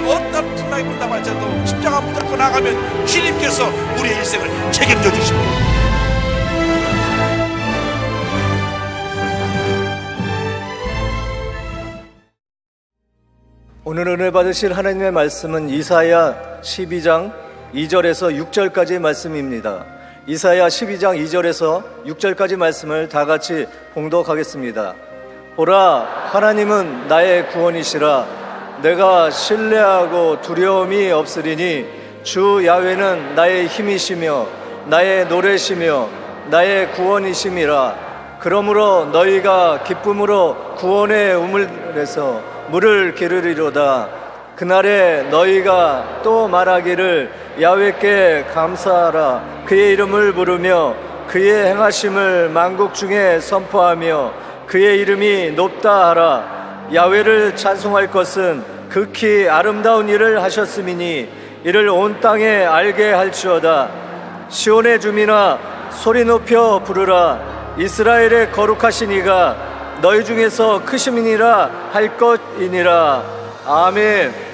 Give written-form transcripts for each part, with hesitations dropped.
어떤 풍랑이 분다고 할지라도 십자가 붙들고 나가면 주님께서 우리의 일생을 책임져 주십니다. 오늘 은혜 받으실 하나님의 말씀은 이사야 12장 2절에서 6절까지의 말씀입니다. 이사야 12장 2절에서 6절까지 말씀을 다 같이 봉독하겠습니다. 보라, 하나님은 나의 구원이시라. 내가 신뢰하고 두려움이 없으리니 주 야훼는 나의 힘이시며 나의 노래시며 나의 구원이심이라. 그러므로 너희가 기쁨으로 구원의 우물에서 물을 기르리로다. 그날에 너희가 또 말하기를 야훼께 감사하라. 그의 이름을 부르며 그의 행하심을 만국 중에 선포하며 그의 이름이 높다 하라. 야훼를 찬송할 것은 극히 아름다운 일을 하셨음이니 이를 온 땅에 알게 할지어다. 시온의 주민아, 소리 높여 부르라. 이스라엘의 거룩하신 이가 너희 중에서 크심이니라 할 것이니라. 아멘.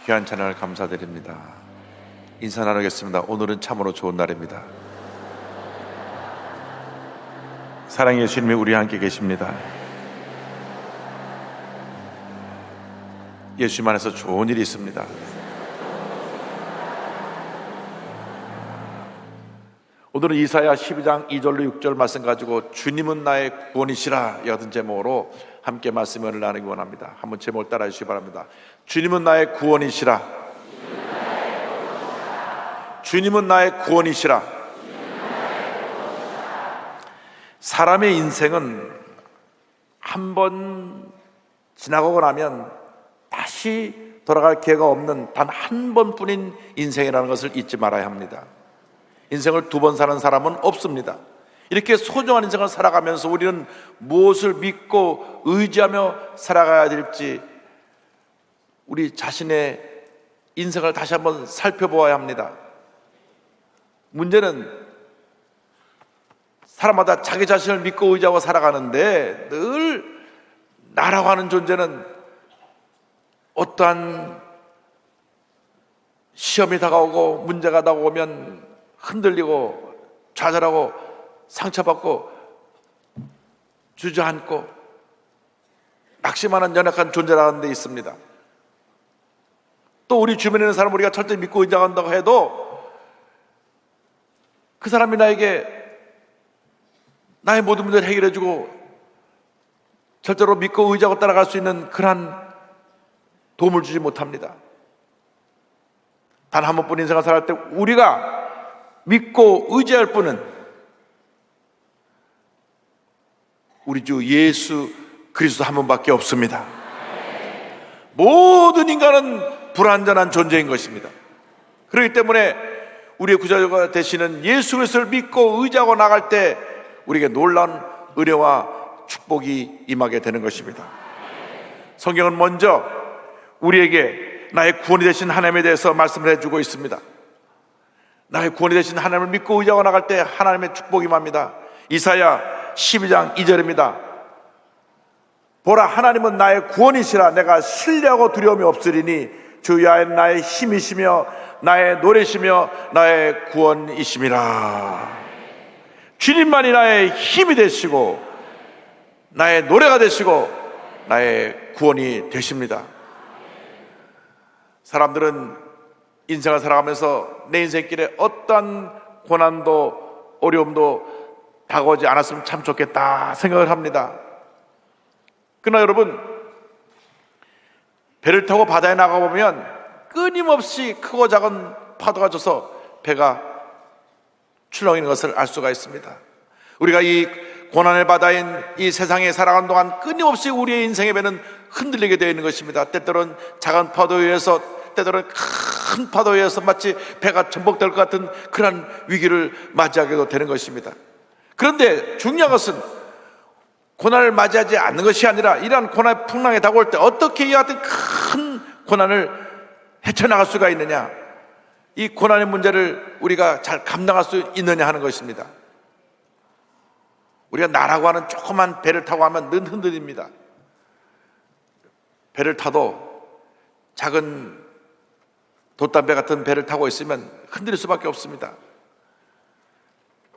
귀한 찬양을 감사드립니다. 인사 나누겠습니다. 오늘은 참으로 좋은 날입니다. 사랑의 예수님이 우리 함께 계십니다. 예수님 안에서 좋은 일이 있습니다. 오늘은 이사야 12장 2절로 6절 말씀 가지고 주님은 나의 구원이시라 여든 제목으로 함께 말씀을 나누기 원합니다. 한번 제목을 따라 주시기 바랍니다. 주님은 나의 구원이시라. 주님은 나의 구원이시라. 사람의 인생은 한 번 지나가고 나면 다시 돌아갈 기회가 없는 단 한 번뿐인 인생이라는 것을 잊지 말아야 합니다. 인생을 두 번 사는 사람은 없습니다. 이렇게 소중한 인생을 살아가면서 우리는 무엇을 믿고 의지하며 살아가야 될지 우리 자신의 인생을 다시 한번 살펴보아야 합니다. 문제는 사람마다 자기 자신을 믿고 의지하고 살아가는데 늘 나라고 하는 존재는 어떠한 시험이 다가오고 문제가 다가오면 흔들리고 좌절하고 상처받고 주저앉고 낙심하는 연약한 존재라는 데 있습니다. 또 우리 주변에 있는 사람 우리가 철저히 믿고 의지한다고 해도 그 사람이 나에게 나의 모든 문제를 해결해주고 절대로 믿고 의지하고 따라갈 수 있는 그러한 도움을 주지 못합니다. 단 한 번뿐 인생을 살아갈 때 우리가 믿고 의지할 분은 우리 주 예수 그리스도 한 분밖에 없습니다. 모든 인간은 불완전한 존재인 것입니다. 그렇기 때문에 우리의 구주가 되시는 예수 그리스도를 믿고 의지하고 나갈 때 우리에게 놀라운 은혜와 축복이 임하게 되는 것입니다. 성경은 먼저 우리에게 나의 구원이 되신 하나님에 대해서 말씀을 해주고 있습니다. 나의 구원이 되신 하나님을 믿고 의지하고 나갈 때 하나님의 축복이 임합니다. 이사야 12장 2절입니다. 보라, 하나님은 나의 구원이시라. 내가 신뢰하고 두려움이 없으리니 주 여호와는 나의 힘이시며 나의 노래시며 나의 구원이심이라. 주님만이 나의 힘이 되시고 나의 노래가 되시고 나의 구원이 되십니다. 사람들은 인생을 살아가면서 내 인생길에 어떠한 고난도 어려움도 다가오지 않았으면 참 좋겠다 생각을 합니다. 그러나 여러분, 배를 타고 바다에 나가보면 끊임없이 크고 작은 파도가 져서 배가 출렁이는 것을 알 수가 있습니다. 우리가 이 고난의 바다인 이 세상에 살아가는 동안 끊임없이 우리의 인생의 배는 흔들리게 되어 있는 것입니다. 때때로는 작은 파도에 의해서, 때때로는 큰 파도에 의해서 마치 배가 전복될 것 같은 그런 위기를 맞이하게도 되는 것입니다. 그런데 중요한 것은 고난을 맞이하지 않는 것이 아니라 이러한 고난의 풍랑이 다가올 때 어떻게 이와 같은 큰 고난을 헤쳐나갈 수가 있느냐, 이 고난의 문제를 우리가 잘 감당할 수 있느냐 하는 것입니다. 우리가 나라고 하는 조그만 배를 타고 하면 늘 흔들립니다. 배를 타도 작은 돛담배 같은 배를 타고 있으면 흔들릴 수밖에 없습니다.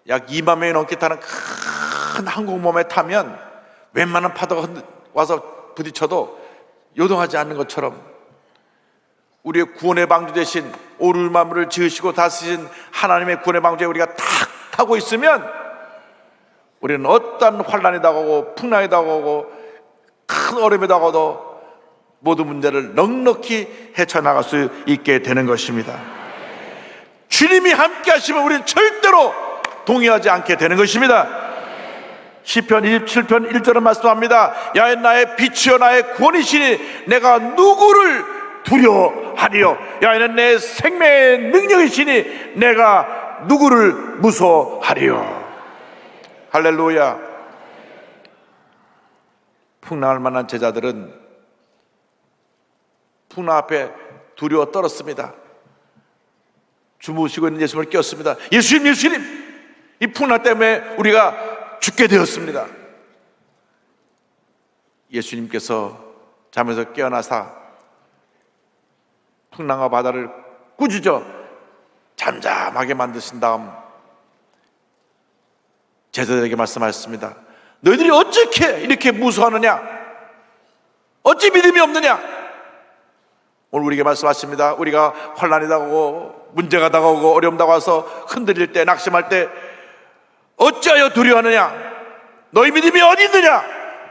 약 2만 명이 넘게 타는 큰 항공모함에 타면 웬만한 파도가 와서 부딪혀도 요동하지 않는 것처럼 우리의 구원의 방주 대신 오를만물을 지으시고 다스리신 하나님의 구원의 방주에 우리가 탁 타고 있으면 우리는 어떤 환난이 다가오고 풍랑이 다가오고 큰 어려움이 다가오도 모든 문제를 넉넉히 헤쳐나갈 수 있게 되는 것입니다. 주님이 함께 하시면 우리는 절대로 동의하지 않게 되는 것입니다. 시편 27편 1절은 말씀합니다. 야, 나의 빛이여 나의 구원이시니 내가 누구를 두려워하리요. 야, 이는 내 생명의 능력이시니 내가 누구를 무서워하리요. 할렐루야. 풍랑할 만한 제자들은 풍랑 앞에 두려워 떨었습니다. 주무시고 있는 예수님을 깨웠습니다. 예수님, 예수님, 이 풍랑 때문에 우리가 죽게 되었습니다. 예수님께서 잠에서 깨어나사 풍랑과 바다를 꾸짖어 잠잠하게 만드신 다음 제자들에게 말씀하셨습니다. 너희들이 어떻게 이렇게 무서워하느냐? 어찌 믿음이 없느냐? 오늘 우리에게 말씀하십니다. 우리가 환난이 다가오고 문제가 다가오고 어려움 다가와서 흔들릴 때, 낙심할 때 어찌하여 두려워하느냐? 너희 믿음이 어디 있느냐?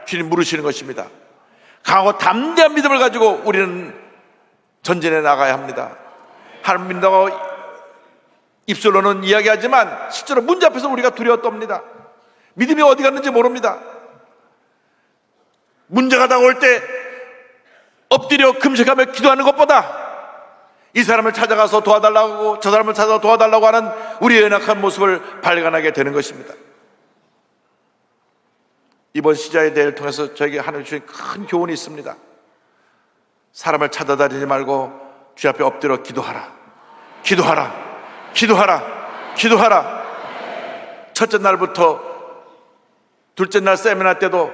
주님 물으시는 것입니다. 강하고 담대한 믿음을 가지고 우리는 전진해 나가야 합니다. 하나님 믿는다고 입술로는 이야기하지만 실제로 문제 앞에서 우리가 두려워 떱니다. 믿음이 어디 갔는지 모릅니다. 문제가 다가올 때 엎드려 금식하며 기도하는 것보다 이 사람을 찾아가서 도와달라고 저 사람을 찾아서 도와달라고 하는 우리의 연약한 모습을 발견하게 되는 것입니다. 이번 시자의 대회를 통해서 저에게 하나님 주신 큰 교훈이 있습니다. 사람을 찾아다니지 말고 주 앞에 엎드려 기도하라. 기도하라. 기도하라. 기도하라. 첫째 날부터 둘째 날 세미나 때도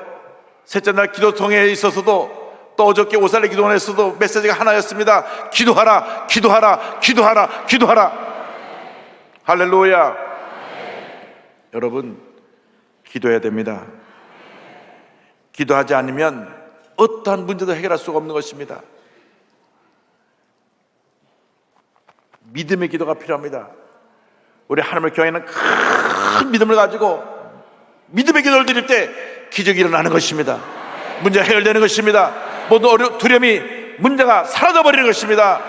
셋째 날 기도통에 있어서도 또 어저께 오살레 기도원에서도 메시지가 하나였습니다. 기도하라. 기도하라. 기도하라. 기도하라. 할렐루야. 여러분, 기도해야 됩니다. 기도하지 않으면 어떠한 문제도 해결할 수가 없는 것입니다. 믿음의 기도가 필요합니다. 우리 하나님의 교회는 큰 믿음을 가지고 믿음의 기도를 드릴 때 기적이 일어나는 것입니다. 문제가 해결되는 것입니다. 모든 두려움이 문제가 사라져버리는 것입니다.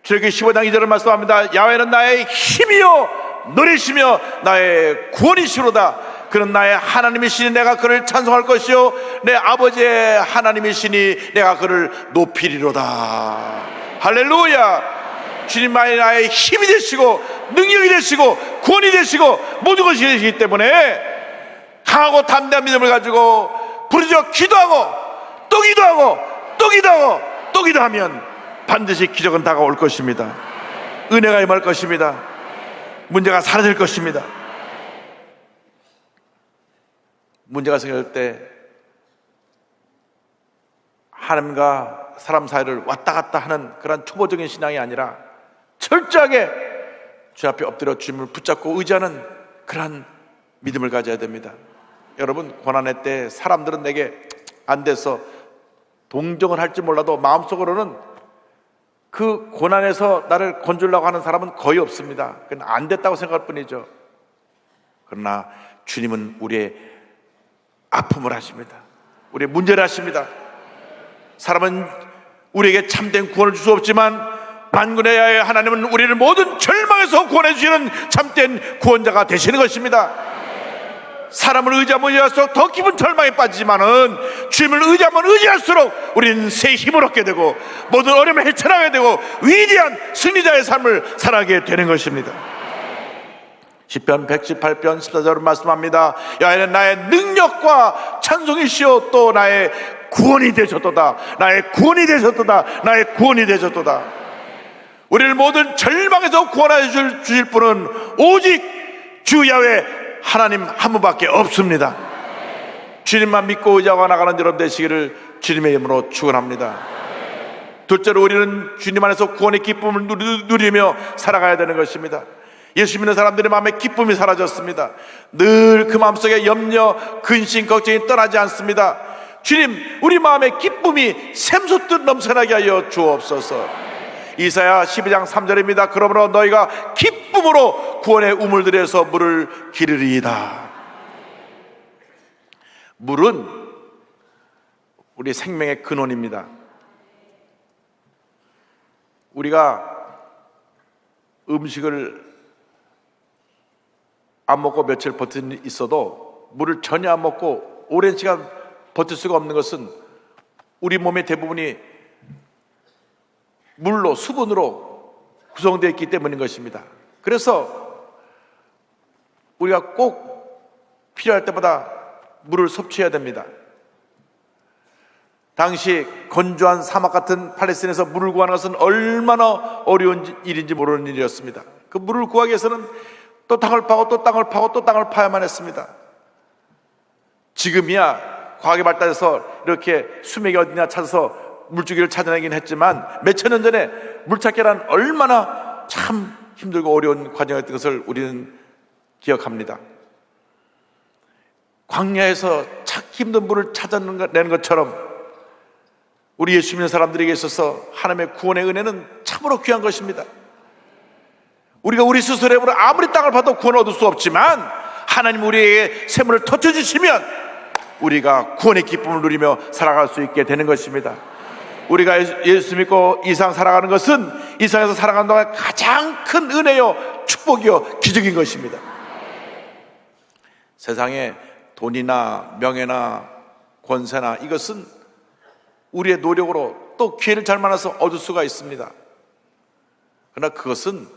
출애굽기 15장 2절을 말씀합니다. 야훼는 나의 힘이요 노래시며 나의 구원이시로다. 그는 나의 하나님이시니 내가 그를 찬송할 것이요 내 아버지의 하나님이시니 내가 그를 높이리로다. 할렐루야. 주님만이 나의 힘이 되시고 능력이 되시고 구원이 되시고 모든 것이 되시기 때문에 강하고 담대한 믿음을 가지고 부르짖어 기도하고 또 기도하고 또 기도하고 또 기도하면 반드시 기적은 다가올 것입니다. 은혜가 임할 것입니다. 문제가 사라질 것입니다. 문제가 생길 때 하나님과 사람 사이를 왔다 갔다 하는 그런 초보적인 신앙이 아니라 철저하게 주 앞에 엎드려 주님을 붙잡고 의지하는 그러한 믿음을 가져야 됩니다. 여러분, 고난의 때 사람들은 내게 안 돼서 동정을 할지 몰라도 마음속으로는 그 고난에서 나를 건주려고 하는 사람은 거의 없습니다. 그건 안 됐다고 생각할 뿐이죠. 그러나 주님은 우리의 아픔을 하십니다. 우리의 문제를 하십니다. 사람은 우리에게 참된 구원을 줄 수 없지만 만군의 야훼 하나님은 우리를 모든 절망에서 구원해 주시는 참된 구원자가 되시는 것입니다. 사람을 의지하면 의지할수록 더 깊은 절망에 빠지지만은 주님을 의지하면 의지할수록 우리는 새 힘을 얻게 되고 모든 어려움을 헤쳐나가게 되고 위대한 승리자의 삶을 살아가게 되는 것입니다. 시편 118편 14절을 말씀합니다. 야훼는 나의 능력과 찬송이시오 또 나의 구원이 되셨도다. 나의 구원이 되셨도다. 나의 구원이 되셨도다. 우리를 모든 절망에서 구원하여 주실 분은 오직 주 야훼 하나님 한 분밖에 없습니다. 주님만 믿고 의지하고 나가는 여러분 되시기를 주님의 이름으로 축원합니다. 둘째로 우리는 주님 안에서 구원의 기쁨을 누리며 살아가야 되는 것입니다. 예수 믿는 사람들의 마음에 기쁨이 사라졌습니다. 늘 그 마음속에 염려, 근심, 걱정이 떠나지 않습니다. 주님, 우리 마음에 기쁨이 샘솟듯 넘쳐나게 하여 주옵소서. 이사야 12장 3절입니다. 그러므로 너희가 기쁨으로 구원의 우물들에서 물을 기르리이다. 물은 우리 생명의 근원입니다. 우리가 음식을 안 먹고 며칠 버티는 일이 있어도 물을 전혀 안 먹고 오랜 시간 버틸 수가 없는 것은 우리 몸의 대부분이 물로, 수분으로 구성되어 있기 때문인 것입니다. 그래서 우리가 꼭 필요할 때마다 물을 섭취해야 됩니다. 당시 건조한 사막 같은 팔레스타인에서 물을 구하는 것은 얼마나 어려운 일인지 모르는 일이었습니다. 그 물을 구하기 위해서는 또 땅을 파고 또 땅을 파고 또 땅을 파야만 했습니다. 지금이야 과학이 발달해서 이렇게 수맥이 어디냐 찾아서 물주기를 찾아내긴 했지만 몇천 년 전에 물 찾기란 얼마나 참 힘들고 어려운 과정이었던 것을 우리는 기억합니다. 광야에서 찾기 힘든 물을 찾아내는 것처럼 우리 예수 믿는 사람들에게 있어서 하나님의 구원의 은혜는 참으로 귀한 것입니다. 우리가 우리 스스로의 힘으로 아무리 땅을 파도 구원을 얻을 수 없지만 하나님 우리에게 샘물을 터쳐주시면 우리가 구원의 기쁨을 누리며 살아갈 수 있게 되는 것입니다. 우리가 예수 믿고 이 세상 살아가는 것은 이 세상에서 살아가는 동안 가장 큰 은혜요 축복이요 기적인 것입니다. 세상에 돈이나 명예나 권세나 이것은 우리의 노력으로 또 기회를 잘 만나서 얻을 수가 있습니다. 그러나 그것은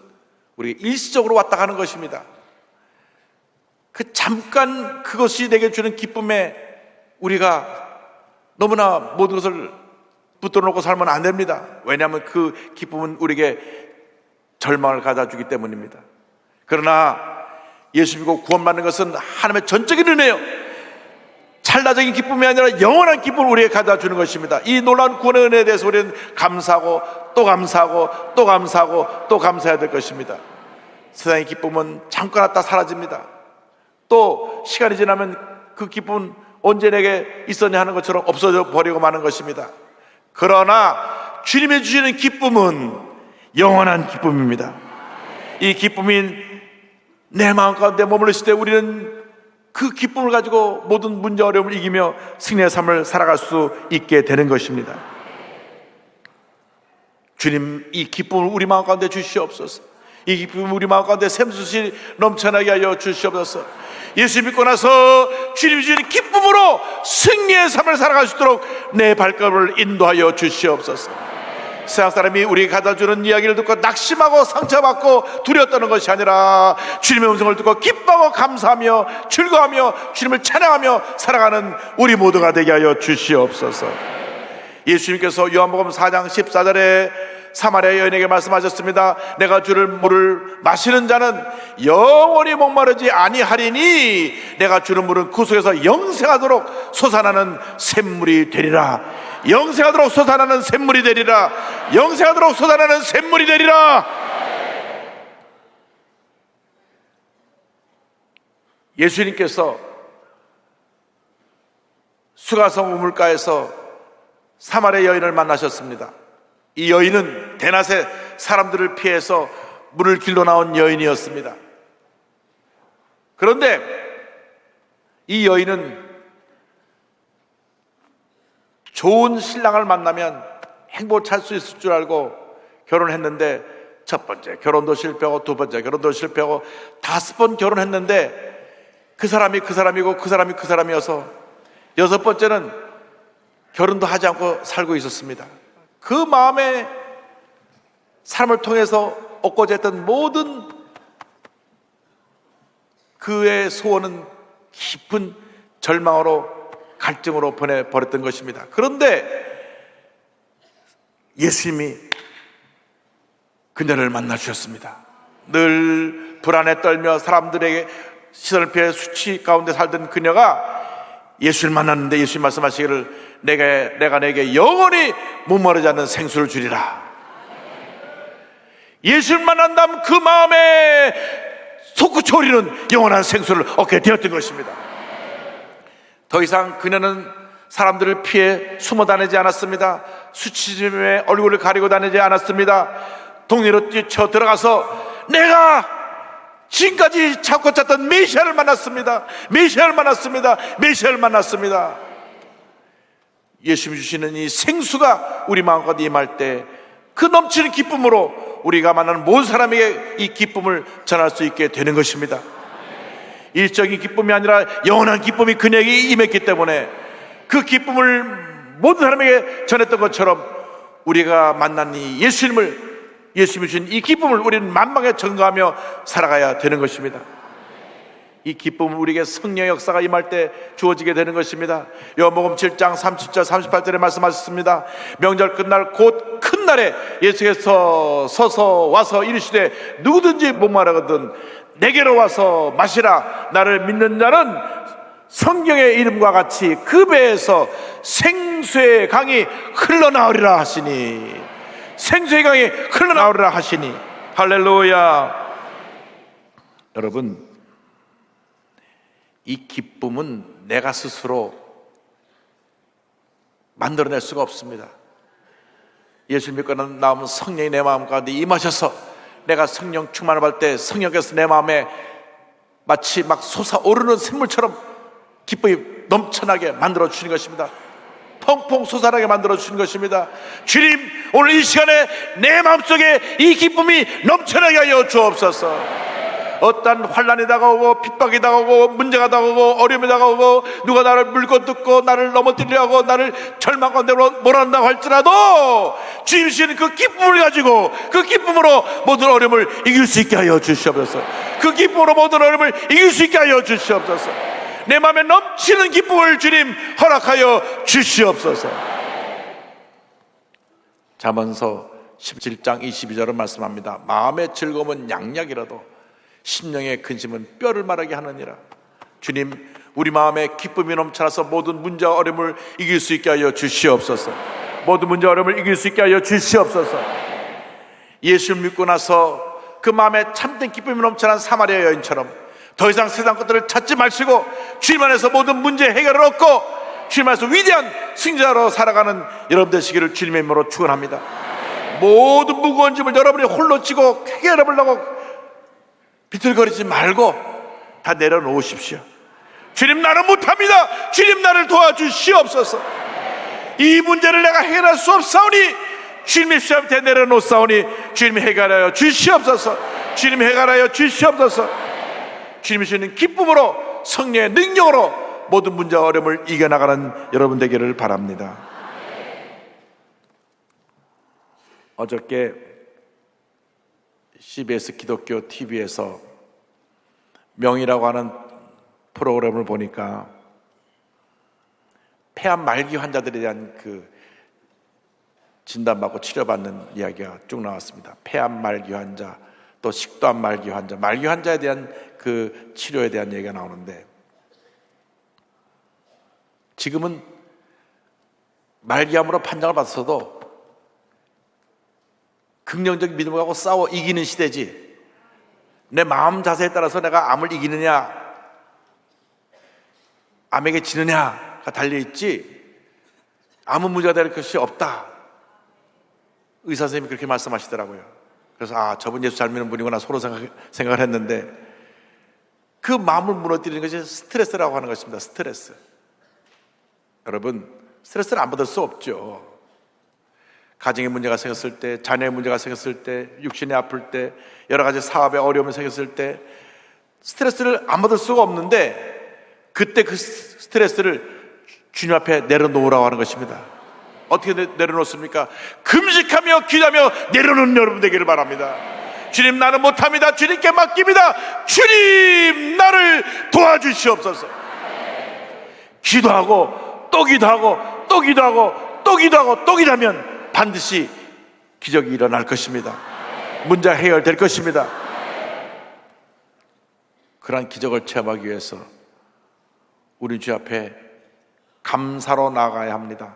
우리가 일시적으로 왔다 가는 것입니다. 그 잠깐 그것이 내게 주는 기쁨에 우리가 너무나 모든 것을 붙들어 놓고 살면 안 됩니다. 왜냐하면 그 기쁨은 우리에게 절망을 가져주기 때문입니다. 그러나 예수 믿고 구원받는 것은 하나님의 전적인 은혜요 찰나적인 기쁨이 아니라 영원한 기쁨을 우리에게 가져주는 것입니다. 이 놀라운 구원의 은혜에 대해서 우리는 감사하고 또 감사하고 또 감사하고 또 감사해야 될 것입니다. 세상의 기쁨은 잠깐 왔다 사라집니다. 또 시간이 지나면 그 기쁨은 언제 내게 있었냐 하는 것처럼 없어져 버리고 마는 것입니다. 그러나 주님이 주시는 기쁨은 영원한 기쁨입니다. 이 기쁨이 내 마음 가운데 머물러 있을 때 우리는 그 기쁨을 가지고 모든 문제 어려움을 이기며 승리의 삶을 살아갈 수 있게 되는 것입니다. 주님 이 기쁨을 우리 마음 가운데 주시옵소서. 이 기쁨을 우리 마음 가운데 샘솟이 넘쳐나게 하여 주시옵소서. 예수 믿고 나서 주님이 주시는 기쁨으로 승리의 삶을 살아갈 수 있도록 내 발걸음을 인도하여 주시옵소서. 세상 사람이 우리에게 가져주는 이야기를 듣고 낙심하고 상처받고 두려워 떠는 것이 아니라 주님의 음성을 듣고 기뻐하고 감사하며 즐거워하며 주님을 찬양하며 살아가는 우리 모두가 되게 하여 주시옵소서. 예수님께서 요한복음 4장 14절에 사마리아 여인에게 말씀하셨습니다. 내가 주를 물을 마시는 자는 영원히 목마르지 아니하리니 내가 주는 물은 그 속에서 영생하도록 솟아나는 샘물이 되리라. 영생하도록 솟아나는 샘물이 되리라. 영생하도록 솟아나는 샘물이 되리라. 예수님께서 수가성 우물가에서 사마리아 여인을 만나셨습니다. 이 여인은 대낮에 사람들을 피해서 물을 길러 나온 여인이었습니다. 그런데 이 여인은 좋은 신랑을 만나면 행복을 찾을 수 있을 줄 알고 결혼했는데 첫 번째 결혼도 실패하고 두 번째 결혼도 실패하고 5번 결혼했는데 그 사람이 그 사람이고 그 사람이 그 사람이어서 6번째는 결혼도 하지 않고 살고 있었습니다. 그 마음에 사람을 통해서 얻고자 했던 모든 그의 소원은 깊은 절망으로 갈증으로 보내버렸던 것입니다. 그런데 예수님이 그녀를 만나 주셨습니다. 늘 불안에 떨며 사람들에게 시선을 피해 수치 가운데 살던 그녀가 예수를 만났는데 예수님 말씀하시기를 내가 내게 영원히 목마르지 않는 생수를 주리라. 예수를 만난다면 그 마음에 솟구쳐오르는 영원한 생수를 얻게 되었던 것입니다. 더 이상 그녀는 사람들을 피해 숨어 다니지 않았습니다. 수치심에 얼굴을 가리고 다니지 않았습니다. 동네로 뛰쳐 들어가서 내가 지금까지 찾고 찾던 메시아를 만났습니다. 메시아를 만났습니다. 메시아를 만났습니다. 예수님이 주시는 이 생수가 우리 마음 가운데 임할 때 그 넘치는 기쁨으로 우리가 만나는 모든 사람에게 이 기쁨을 전할 수 있게 되는 것입니다. 일적인 기쁨이 아니라 영원한 기쁨이 그녀에게 임했기 때문에 그 기쁨을 모든 사람에게 전했던 것처럼 우리가 만난 이 예수님이 주신 이 기쁨을 우리는 만방에 전가하며 살아가야 되는 것입니다. 이 기쁨은 우리에게 성령의 역사가 임할 때 주어지게 되는 것입니다. 요한복음 7장 30절 38절에 말씀하셨습니다. 명절 끝날 곧 큰 날에 예수께서 서서 와서 이르시되 누구든지 목마르거든 내게로 와서 마시라. 나를 믿는 자는 성경의 이름과 같이 그 배에서 생수의 강이 흘러나오리라 하시니, 생수의 강이 흘러나오리라 하시니, 할렐루야. 여러분, 이 기쁨은 내가 스스로 만들어낼 수가 없습니다. 예수 믿고 나오면 성령이 내 마음 가운데 임하셔서 내가 성령 충만을 받을 때 성령께서 내 마음에 마치 막 솟아오르는 샘물처럼 기쁨이 넘쳐나게 만들어 주시는 것입니다. 펑펑 솟아나게 만들어 주시는 것입니다. 주님, 오늘 이 시간에 내 마음속에 이 기쁨이 넘쳐나게 하여 주옵소서. 어떤 환난이 다가오고 핍박이 다가오고 문제가 다가오고 어려움이 다가오고 누가 나를 물고 뜯고 나를 넘어뜨리려 하고 나를 절망 가운데 몰아낸다고 할지라도 주님 주시는 그 기쁨을 가지고 그 기쁨으로 모든 어려움을 이길 수 있게 하여 주시옵소서. 그 기쁨으로 모든 어려움을 이길 수 있게 하여 주시옵소서. 내 마음에 넘치는 기쁨을 주님 허락하여 주시옵소서. 잠언서 17장 22절은 말씀합니다. 마음의 즐거움은 양약이라도 심령의 근심은 뼈를 마르게 하느니라. 주님, 우리 마음에 기쁨이 넘쳐나서 모든 문제와 어려움을 이길 수 있게 하여 주시옵소서. 모든 문제와 어려움을 이길 수 있게 하여 주시옵소서. 예수를 믿고 나서 그 마음에 참된 기쁨이 넘쳐난 사마리아 여인처럼 더 이상 세상 것들을 찾지 마시고 주님 안에서 모든 문제 해결을 얻고 주님 안에서 위대한 승자로 살아가는 여러분 되시기를 주님의 이름으로 축원합니다. 모든 무거운 짐을 여러분이 홀로 지고 해결해 보려고 비틀거리지 말고 다 내려놓으십시오. 주님, 나는 못합니다. 주님, 나를 도와주시옵소서. 이 문제를 내가 해결할 수 없사오니 주님의 시험에 내려놓사오니 주님이 해결하여 주시옵소서. 주님이 해결하여 주시옵소서. 주님이 주시는 기쁨으로 성령의 능력으로 모든 문제와 어려움을 이겨나가는 여러분 되기를 바랍니다. 어저께 CBS 기독교 TV에서 명이라고 하는 프로그램을 보니까 폐암 말기 환자들에 대한 그 진단받고 치료받는 이야기가 쭉 나왔습니다. 폐암 말기 환자, 또 식도암 말기 환자, 말기 환자에 대한 그 치료에 대한 얘기가 나오는데, 지금은 말기암으로 판정을 받았어도 긍정적인 믿음을 갖고 싸워 이기는 시대지, 내 마음 자세에 따라서 내가 암을 이기느냐 암에게 지느냐가 달려있지 암은 문제가 될 것이 없다. 의사 선생님이 그렇게 말씀하시더라고요. 그래서 저분 예수 잘 믿는 분이구나 서로 생각을 했는데, 그 마음을 무너뜨리는 것이 스트레스라고 하는 것입니다. 스트레스. 여러분, 스트레스를 안 받을 수 없죠. 가정에 문제가 생겼을 때, 자녀의 문제가 생겼을 때, 육신이 아플 때, 여러 가지 사업에 어려움이 생겼을 때 스트레스를 안 받을 수가 없는데, 그때 그 스트레스를 주님 앞에 내려놓으라고 하는 것입니다. 어떻게 내려놓습니까? 금식하며 기도하며 내려놓는 여러분 되기를 바랍니다. 주님, 나는 못합니다. 주님께 맡깁니다. 주님, 나를 도와주시옵소서. 기도하고 또 기도하고 또 기도하고 또 기도하고 또 기도하면 반드시 기적이 일어날 것입니다. 문제 해결될 것입니다. 그러한 기적을 체험하기 위해서 우리 주 앞에 감사로 나아가야 합니다.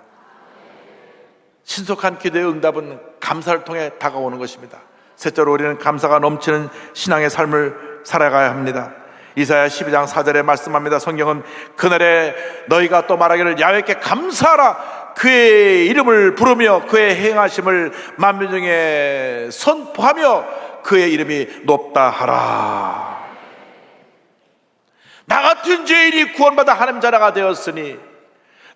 신속한 기도의 응답은 감사를 통해 다가오는 것입니다. 셋째로, 우리는 감사가 넘치는 신앙의 삶을 살아가야 합니다. 이사야 12장 4절에 말씀합니다. 성경은 그날에 너희가 또 말하기를 야훼께 감사하라, 그의 이름을 부르며 그의 행하심을 만민 중에 선포하며 그의 이름이 높다 하라. 나 같은 죄인이 구원받아 하나님 자녀가 되었으니,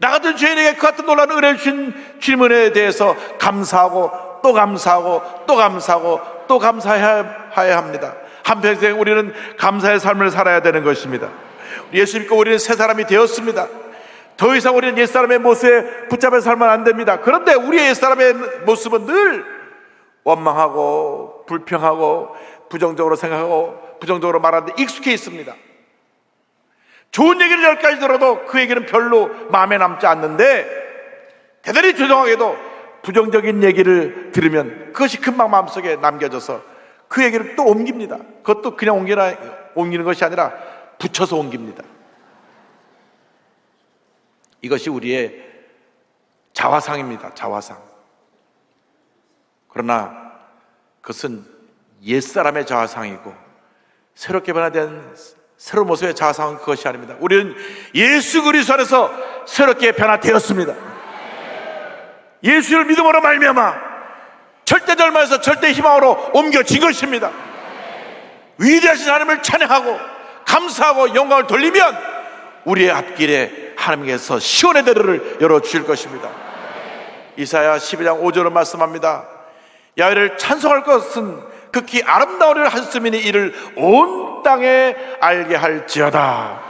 나 같은 죄인에게 그 같은 놀라운 은혜를 주신 주님에 대해서 감사하고 또 감사하고 또 감사하고 또 감사해야 합니다. 한평생 우리는 감사의 삶을 살아야 되는 것입니다. 예수 믿고 우리는 새 사람이 되었습니다. 더 이상 우리는 옛사람의 모습에 붙잡혀 살면 안 됩니다. 그런데 우리의 옛사람의 모습은 늘 원망하고 불평하고 부정적으로 생각하고 부정적으로 말하는데 익숙해 있습니다. 좋은 얘기를 10가지 들어도 그 얘기는 별로 마음에 남지 않는데, 대단히 조용하게도 부정적인 얘기를 들으면 그것이 금방 마음속에 남겨져서 그 얘기를 또 옮깁니다. 그것도 그냥 옮기는 것이 아니라 붙여서 옮깁니다. 이것이 우리의 자화상입니다. 자화상. 그러나 그것은 옛사람의 자화상이고 새롭게 변화된 새로운 모습의 자화상은 그것이 아닙니다. 우리는 예수 그리스도 안에서 새롭게 변화되었습니다. 예수를 믿음으로 말미암아 절대 절망에서 절대 희망으로 옮겨진 것입니다. 위대하신 하나님을 찬양하고 감사하고 영광을 돌리면 우리의 앞길에 하나님께서 시온의 대로를 열어주실 것입니다. 이사야 12장 5절은 말씀합니다. 야훼를 찬송할 것은 극히 아름다운 일을 하셨음이니 이를 온 땅에 알게 할지어다.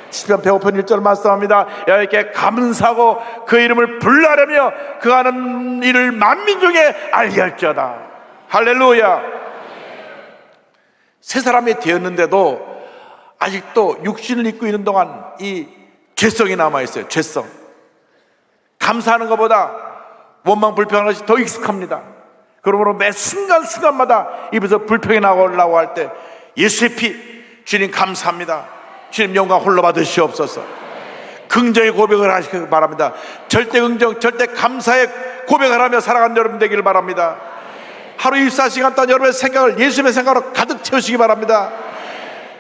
시편 105편 1절 말씀합니다. 야훼께 감사하고 그 이름을 불러하려며 그 하는 일을 만민중에 알게 할지어다. 할렐루야. 새 사람이 되었는데도 아직도 육신을 입고 있는 동안 이 죄성이 남아있어요. 죄성. 감사하는 것보다 원망 불평하는 것이 더 익숙합니다. 그러므로 매 순간순간마다 입에서 불평이 나오려고 할 때 예수의 피, 주님 감사합니다. 주님 영광 홀로 받으시옵소서. 긍정의 고백을 하시기 바랍니다. 절대 긍정, 절대 감사의 고백을 하며 살아가는 여러분 되기를 바랍니다. 하루 24시간 동안 여러분의 생각을 예수님의 생각으로 가득 채우시기 바랍니다.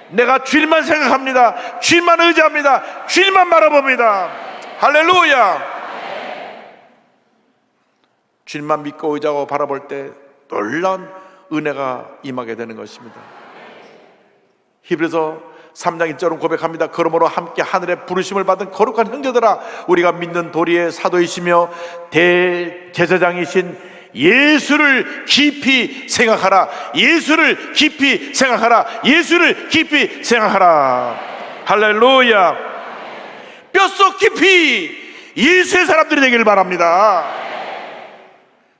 내가 주님만 생각합니다. 주님만 의지합니다. 주님만 바라봅니다. 할렐루야. 주님만 믿고 의지하고 바라볼 때 놀라운 은혜가 임하게 되는 것입니다. 히브리서 3장 1절은 고백합니다. 그러므로 함께 하늘의 부르심을 받은 거룩한 형제들아, 우리가 믿는 도리의 사도이시며 대제사장이신 예수를 깊이 생각하라. 예수를 깊이 생각하라. 예수를 깊이 생각하라. 할렐루야. 뼛속 깊이 예수의 사람들이 되기를 바랍니다.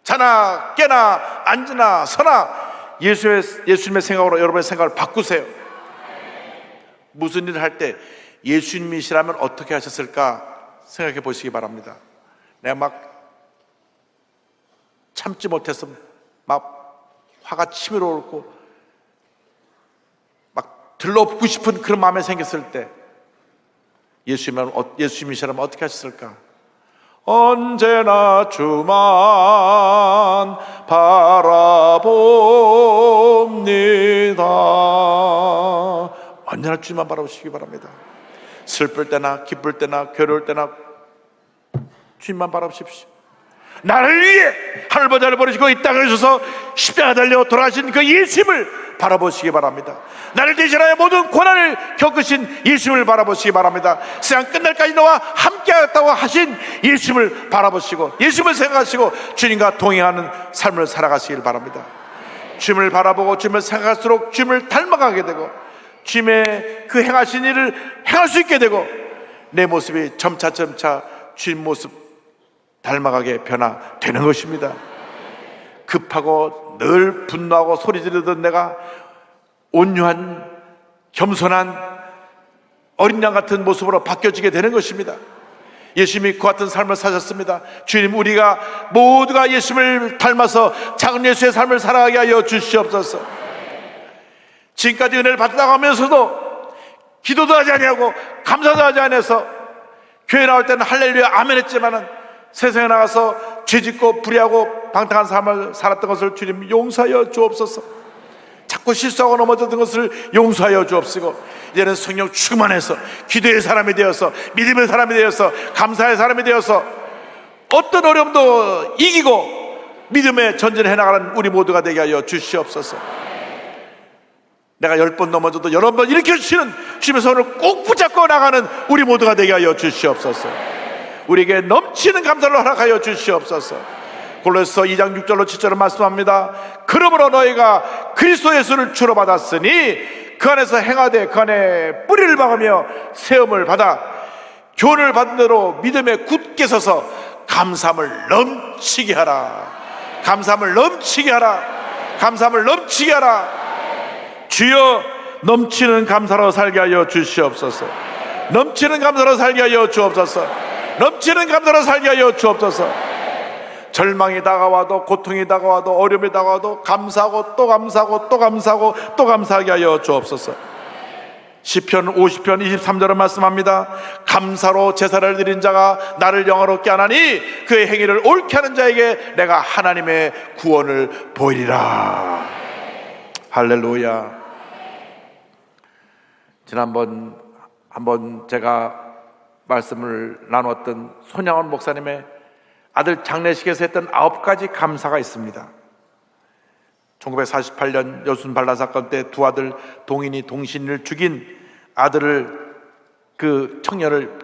자나 깨나 앉으나 서나 예수님의 생각으로 여러분의 생각을 바꾸세요. 무슨 일을 할 때 예수님이시라면 어떻게 하셨을까 생각해 보시기 바랍니다. 내가 막 참지 못해서 막 화가 치밀어 오르고 막 들러붙고 싶은 그런 마음이 생겼을 때 예수님이시라면 어떻게 하셨을까? 언제나 주만 바라봅니다. 언제나 주만 바라보시기 바랍니다. 슬플 때나 기쁠 때나 괴로울 때나 주님만 바라보십시오. 나를 위해 하늘보다를 버리시고 이 땅을 주셔서 십자가 달려 돌아가신 그 예수님을 바라보시기 바랍니다. 나를 대신하여 모든 고난을 겪으신 예수님을 바라보시기 바랍니다. 세상 끝날까지 너와 함께하겠다고 하신 예수님을 바라보시고 예수님을 생각하시고 주님과 동행하는 삶을 살아가시길 바랍니다. 주님을 바라보고 주님을 생각할수록 주님을 닮아가게 되고 주님의 그 행하신 일을 행할 수 있게 되고 내 모습이 점차 주님 모습 닮아가게 변화되는 것입니다. 급하고 늘 분노하고 소리 지르던 내가 온유한 겸손한 어린 양 같은 모습으로 바뀌어지게 되는 것입니다. 예수님이 그 같은 삶을 사셨습니다. 주님, 우리가 모두가 예수님을 닮아서 작은 예수의 삶을 살아가게 하여 주시옵소서. 지금까지 은혜를 받다가 하면서도 기도도 하지 아니하고 감사도 하지 않아서 교회 나올 때는 할렐루야 아멘 했지만은 세상에 나가서 죄짓고 불의하고 방탕한 삶을 살았던 것을 주님 용서하여 주옵소서. 자꾸 실수하고 넘어졌던 것을 용서하여 주옵시고 이제는 성령 충만해서 기도의 사람이 되어서 믿음의 사람이 되어서 감사의 사람이 되어서 어떤 어려움도 이기고 믿음의 전진을 해나가는 우리 모두가 되게 하여 주시옵소서. 내가 10번 넘어져도 11번 일으켜주시는 주님의 손을 꼭 붙잡고 나가는 우리 모두가 되게 하여 주시옵소서. 우리에게 넘치는 감사를 허락하여 주시옵소서. 골로새서 2장 6절로 7절을 말씀합니다. 그러므로 너희가 그리스도 예수를 주로 받았으니 그 안에서 행하되 그 안에 뿌리를 박으며 세움을 받아 교훈을 받은 대로 믿음에 굳게 서서 감사함을 넘치게 하라. 감사함을 넘치게 하라. 감사함을 넘치게 하라. 주여 넘치는 감사로 살게 하여 주시옵소서. 넘치는 감사로 살게 하여 주옵소서. 넘치는 감사로 살게 하여 주옵소서. 절망이 다가와도 고통이 다가와도 어려움이 다가와도 감사하고 또 감사하고 또 감사하고 또 감사하게 하여 주옵소서. 시편 50편 23절은 말씀합니다. 감사로 제사를 드린 자가 나를 영화롭게 하나니 그의 행위를 옳게 하는 자에게 내가 하나님의 구원을 보이리라. 할렐루야. 지난번 한번 제가 말씀을 나눴던 손양원 목사님의 아들 장례식에서 했던 9가지 감사가 있습니다. 1948년 여순 반란 사건 때 두 아들 동인이 동신을 죽인 아들을, 그 청년을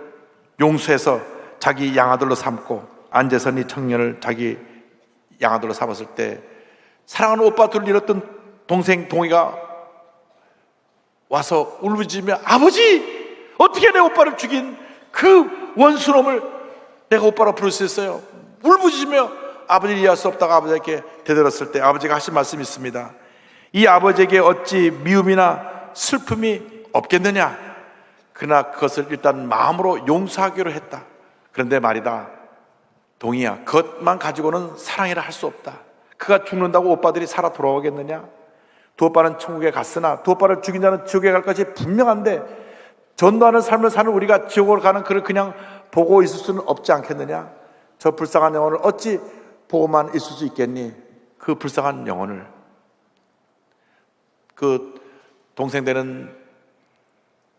용서해서 자기 양아들로 삼고, 안재선이 청년을 자기 양아들로 삼았을 때 사랑하는 오빠 둘을 잃었던 동생 동이가 와서 울부짖으며 아버지, 어떻게 내 오빠를 죽인 그 원수놈을 내가 오빠로 부를 수 있어요? 울부짖으며 아버지를 이해할 수 없다고 아버지에게 대들었을 때 아버지가 하신 말씀이 있습니다. 이 아버지에게 어찌 미움이나 슬픔이 없겠느냐? 그러나 그것을 일단 마음으로 용서하기로 했다. 그런데 말이다, 동이야, 그것만 가지고는 사랑이라 할 수 없다. 그가 죽는다고 오빠들이 살아 돌아오겠느냐? 두 오빠는 천국에 갔으나 두 오빠를 죽인 자는 지옥에 갈 것이 분명한데 전도하는 삶을 사는 우리가 지옥으로 가는 그를 그냥 보고 있을 수는 없지 않겠느냐? 저 불쌍한 영혼을 어찌 보고만 있을 수 있겠니? 그 불쌍한 영혼을, 그 동생 되는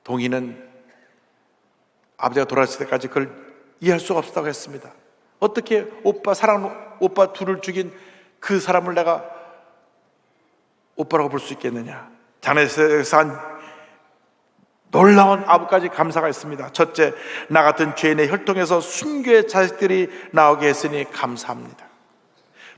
동이는 아버지가 돌아가실 때까지 그걸 이해할 수가 없었다고 했습니다. 어떻게 오빠, 사랑하는 오빠 둘을 죽인 그 사람을 내가 오빠라고 볼 수 있겠느냐? 장례식에서 한 놀라운 9가지 감사가 있습니다. 첫째, 나 같은 죄인의 혈통에서 순교의 자식들이 나오게 했으니 감사합니다.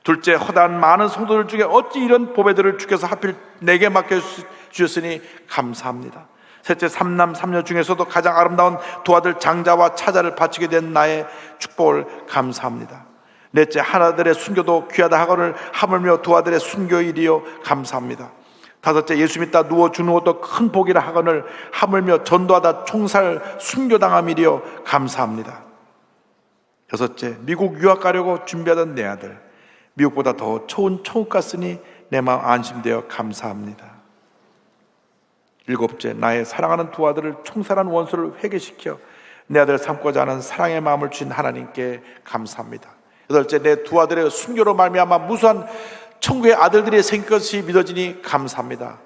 둘째, 허다한 많은 성도들 중에 어찌 이런 보배들을 주께서 하필 내게 맡겨주셨으니 감사합니다. 셋째, 삼남 삼녀 중에서도 가장 아름다운 두 아들 장자와 차자를 바치게 된 나의 축복을 감사합니다. 넷째, 하나들의 순교도 귀하다 하거늘 하물며 두 아들의 순교일이요 감사합니다. 다섯째, 예수 믿다 누워 죽는 것도 큰 복이라 하거늘 하물며 전도하다 총살 순교당함이리요 감사합니다. 여섯째, 미국 유학 가려고 준비하던 내 아들, 미국보다 더 좋은 천국 갔으니 내 마음 안심되어 감사합니다. 일곱째, 나의 사랑하는 두 아들을 총살한 원수를 회개시켜 내 아들을 삼고자 하는 사랑의 마음을 주신 하나님께 감사합니다. 여덟째, 내 두 아들의 순교로 말미암아 무수한 천국의 아들들이 생길 것이 믿어지니 감사합니다.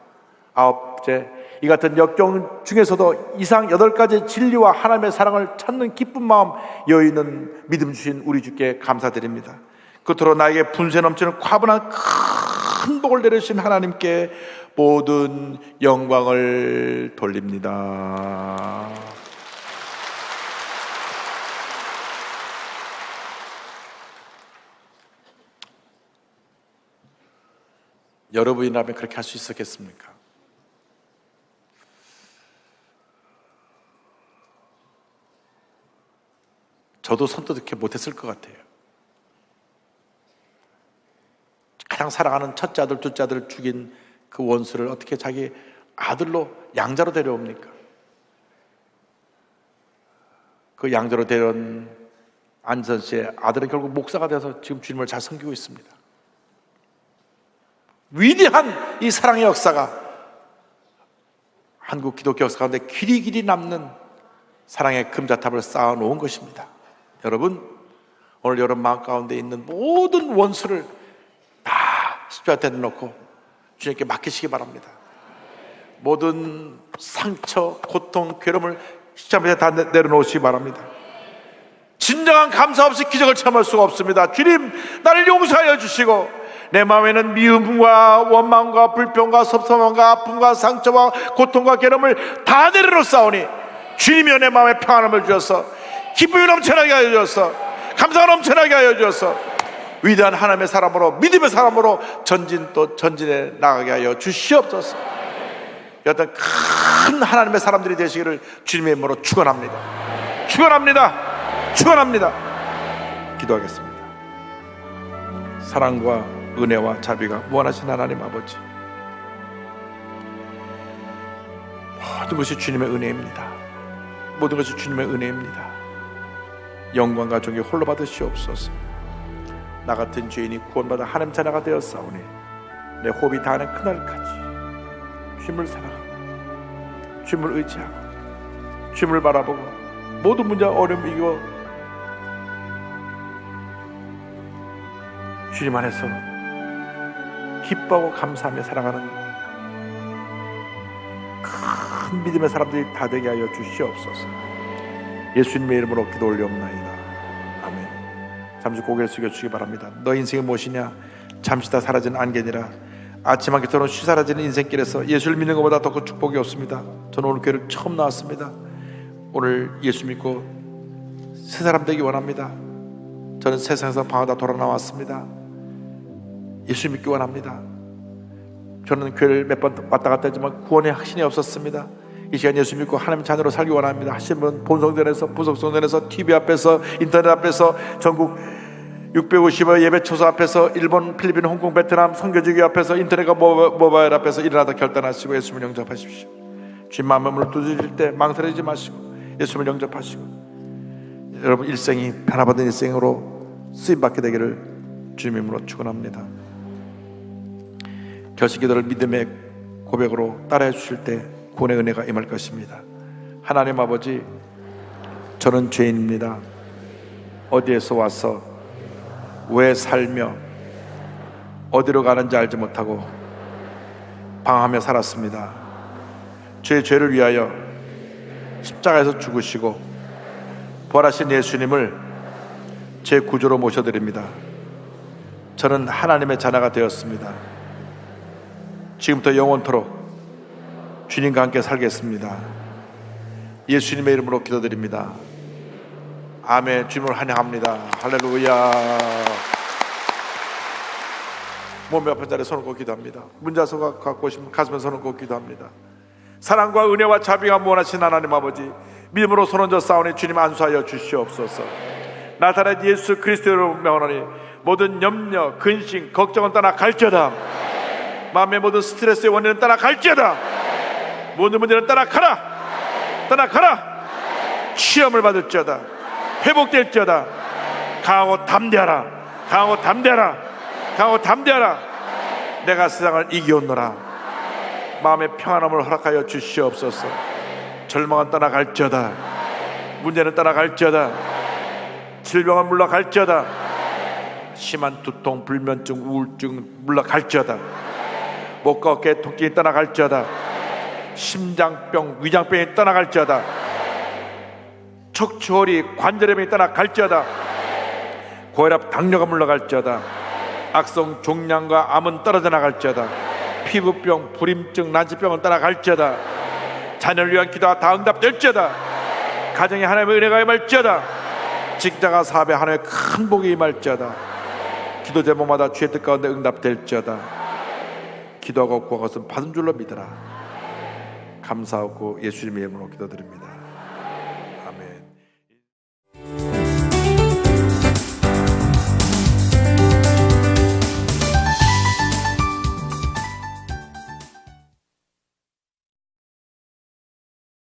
아홉째, 이 같은 역경 중에서도 이상 8가지 진리와 하나님의 사랑을 찾는 기쁜 마음, 여유 있는 믿음 주신 우리 주께 감사드립니다. 끝으로 나에게 분쇄 넘치는 과분한 큰 복을 내려주신 하나님께 모든 영광을 돌립니다. 여러분이라면 그렇게 할 수 있었겠습니까? 저도 선뜻 이렇게 못했을 것 같아요. 가장 사랑하는 첫째 아들, 둘째 아들을 죽인 그 원수를 어떻게 자기 아들로, 양자로 데려옵니까? 그 양자로 데려온 안전 씨의 아들은 결국 목사가 되어서 지금 주님을 잘 섬기고 있습니다. 위대한 이 사랑의 역사가 한국 기독교 역사 가운데 길이 남는 사랑의 금자탑을 쌓아놓은 것입니다. 여러분, 오늘 여러분 마음 가운데 있는 모든 원수를 다 십자가에 놓고 주님께 맡기시기 바랍니다. 모든 상처, 고통, 괴로움을 십자가에 다 내려놓으시기 바랍니다. 진정한 감사 없이 기적을 체험할 수가 없습니다. 주님, 나를 용서하여 주시고 내 마음에는 미움과 원망과 불평과 섭섭함과 아픔과 상처와 고통과 괴로움을 다 내려놓사오니 주님이여 내 마음에 평안함을 주셔서 기쁨이 넘쳐나게 하여 주셔서 감사가 넘쳐나게 하여 주셔서 위대한 하나님의 사람으로, 믿음의 사람으로 전진에 나가게 하여 주시옵소서. 여튼 큰 하나님의 사람들이 되시기를 주님의 이름으로 축원합니다. 축원합니다. 축원합니다. 기도하겠습니다. 사랑과 은혜와 자비가 무한하신 하나님 아버지, 모든 것이 주님의 은혜입니다. 모든 것이 주님의 은혜입니다. 영광과 존귀 홀로 받으시옵소서. 나 같은 죄인이 구원받아 하나님 자녀가 되었사오니 내 호흡이 다하는 그날까지 주님을 사랑합니다. 주님을 의지하고 주님을 바라보고 모든 문제 어려움 이기고 주님 안에서 기뻐하고 감사하며 살아가는 큰 믿음의 사람들이 다 되게 하여 주시옵소서. 예수님의 이름으로 기도 올려옵나이다. 아멘. 잠시 고개를 숙여주시기 바랍니다. 너 인생이 무엇이냐? 잠시 다 사라지는 안개니라. 아침 한 끼처럼 쉬 사라지는 인생길에서 예수를 믿는 것보다 더 큰 축복이 없습니다. 저는 오늘 교회를 처음 나왔습니다. 오늘 예수 믿고 새 사람 되기 원합니다. 저는 세상에서 방황하다 돌아 나왔습니다. 예수 믿기 원합니다. 저는 교회를 몇 번 왔다 갔다 했지만 구원의 확신이 없었습니다. 이 시간 예수 믿고 하나님 자녀로 살기 원합니다. 하신 분 본성전에서 부속성전에서 TV 앞에서 인터넷 앞에서 전국 650여 예배 초소 앞에서 일본, 필리핀, 홍콩, 베트남 선교지교 앞에서 인터넷과 모바일 앞에서 일어나다 결단하시고 예수님을 영접하십시오. 주님 마음을 두드릴 때 망설이지 마시고 예수님을 영접하시고 여러분 일생이 변화받은 일생으로 쓰임받게 되기를 주님의 이름으로 축원합니다. 결식기도를 믿음의 고백으로 따라해 주실 때 구원의 은혜가 임할 것입니다. 하나님 아버지, 저는 죄인입니다. 어디에서 와서 왜 살며 어디로 가는지 알지 못하고 방황하며 살았습니다. 제 죄를 위하여 십자가에서 죽으시고 부활하신 예수님을 제 구주로 모셔드립니다. 저는 하나님의 자녀가 되었습니다. 지금부터 영원토록 주님과 함께 살겠습니다. 예수님의 이름으로 기도드립니다. 아멘. 주님을 환영합니다. 할렐루야. 몸이 아픈 자리에 손을 꼭 기도합니다. 문자서가 갖고 오시면 가슴에 손을 꼭 기도합니다. 사랑과 은혜와 자비가 무한하신 하나님 아버지, 믿음으로 손 얹어 싸우니 주님 안수하여 주시옵소서. 나사렛 예수 그리스도로 명하노니 모든 염려, 근심, 걱정은 떠나 갈지어다. 마음의 모든 스트레스의 원인은 떠나 갈지어다. 모든 문제는 떠나 가라. 떠나 가라. 시험을 받을지어다. 회복될지어다. 강하고 담대하라. 강하고 담대하라. 강하고 담대하라. 내가 세상을 이기었노라. 마음의 평안함을 허락하여 주시옵소서. 절망은 떠나갈지어다. 문제는 떠나갈지어다. 질병은 물러갈지어다. 심한 두통, 불면증, 우울증 물러갈지어다. 목과 어깨 통증이 떠나갈지어다. 심장병, 위장병이 떠나갈지어다. 척추허리, 관절염이 떠나갈지어다. 고혈압, 당뇨가 물러갈지어다. 악성 종양과 암은 떨어져 나갈지어다. 피부병, 불임증, 난치병은 떠나갈지어다. 자녀를 위한 기도가 다 응답될지어다. 가정에 하나님의 은혜가 임할지어다. 직장과 사업에 하나님의 큰 복이 임할지어다. 기도 제목마다 주의 뜻 가운데 응답될지어다. 기도하고 구한 것은 받은 줄로 믿어라. 감사하고 예수님의 이름으로 기도드립니다.